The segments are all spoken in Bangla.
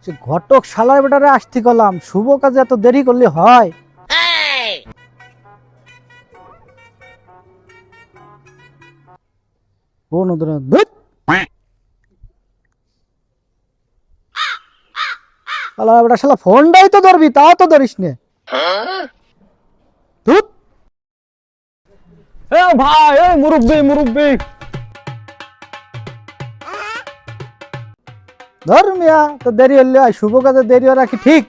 সে ঘটক শালার বেটারে আসতে গেলাম, শুভ কাজে এত দেরি করলে হয়? শালার বেটা, শালা ফোনটাই তো ধরবি, তাও তো ধরিস নে। ধুৎ। এ ভাই, এই মুরব্বি মুরব্বি। ধর মিয়া, তো দেরি হলে হয়, শুভ কাজে দেরি হওয়া কি ঠিক?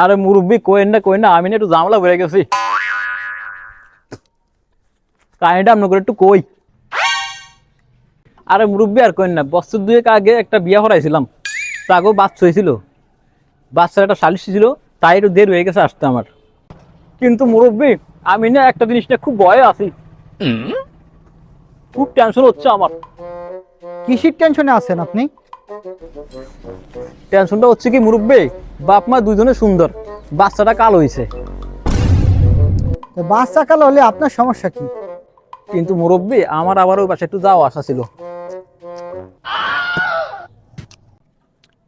আরে মুরব্বি কোয়েন না, আমি না একটু ঝামেলা হয়ে গেছি। কাহিনীটা আপনার করে একটু কই। আরে মুরব্বি আর কোয়েন না, বছর দুয়েক আগে একটা বিয়া করাইছিলাম, তাকেও বাচ্চা হয়েছিল, বাচ্চার একটা সালিশ ছিল, তাই একটু দেরি হয়ে গেছে আসতে আমার। কিন্তু মুরব্বি আমি না একটা জিনিস নিয়ে খুব ভয়ে আছি, খুব টেনশন হচ্ছে আমার। কিসির টেনশনে আছেন আপনি? টেনশনটা হচ্ছে কি মুরব্বি, বাপ মা দুজনে সুন্দর, বাচ্চাটা কালো হয়েছে। তো বাচ্চা কালো হলে আপনার সমস্যা কি? কিন্তু মুরব্বি আমার আবার ওই পাশে একটু যাওয়া আসা ছিল।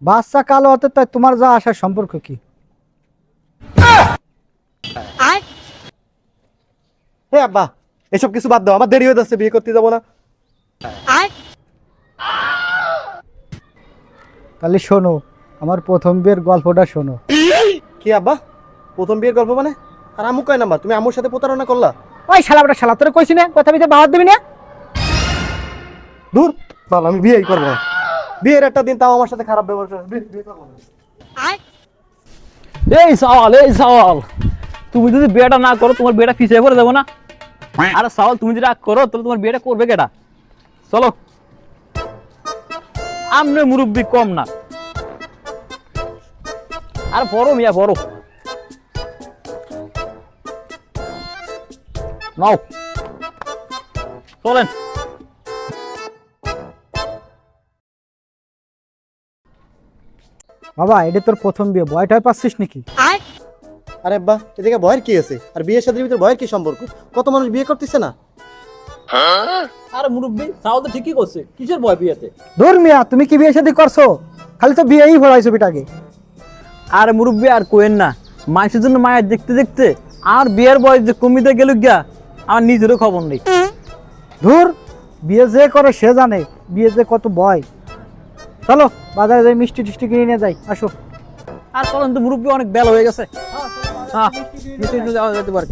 বাচ্চা কালো হতে তাই তোমার যা আসার সম্পর্ক কি? হে আব্বা, এসব কিছু বাদ দাও, আমার দেরি হয়ে যাচ্ছে, বিয়ে করতে যাবো না। তাহলে শোনো, আমার প্রথম বিয়ের গল্পটা শোনো। কি আব্বা, প্রথম বিয়ের গল্প মানে? আর আমু কয় নাম্বার? তুমি আমুর সাথে প্রতারণা করলা? ওই শালা বেটা, শালা তোরে কইছি না কথা বিতে বাদ দিবি না? দূর বল, আমি বিয়েই করবো না। বিয়ের একটা দিন তাও আমার সাথে খারাপ ব্যবহার করে, বিয়ে করবো না। এই সওয়াল, তুমি যদি বিয়েটা না করো তোমার বিয়েটা পিছিয়ে পড়ে যাবো না? আরে সওয়াল, তুমি যদি রাগ করো তাহলে তোমার বিয়েটা করবে কেটা? চলো, আমনে মুরব্বি কম না। আরে বড় মিয়া, বড় নাও, চলেন। বাবা, এটা তোর প্রথম বিয়ে, ভয়টা পাচ্ছিস নাকি? আরে আব্বা, এদিকে ভয়ের কি আছে? আর বিয়ের সাথে ভিতরে ভয়ের কি সম্পর্ক? কত মানুষ বিয়ে করতেছে না? আরে মুরব্বি সওয়াল তো ঠিকই করছে, কিসের ভয় বিয়েতে? ধুর মিয়া, তুমি কি বিয়ে শাদী করছো? খালি তো বিয়েই ভরাইছো বিটাকে। আর মুরব্বি আর কোয়েন না, মানুষের জন্য মায়া দেখতে দেখতে আর বিয়ের বয়স যে কমিতে গেল গিয়া, আমার নিজেরও খবর নেই। ধুর, বিয়ে যে করে সে জানে বিয়ে যে কত ভয়। চলো বাজারে যাই, মিষ্টি টিষ্টি কিনে নিয়ে যাই, আসো। আর চলেন তো মুরব্বি, অনেক বেলা হয়ে গেছে। হ্যাঁ, নিতে যাওয়া যেতে পারে।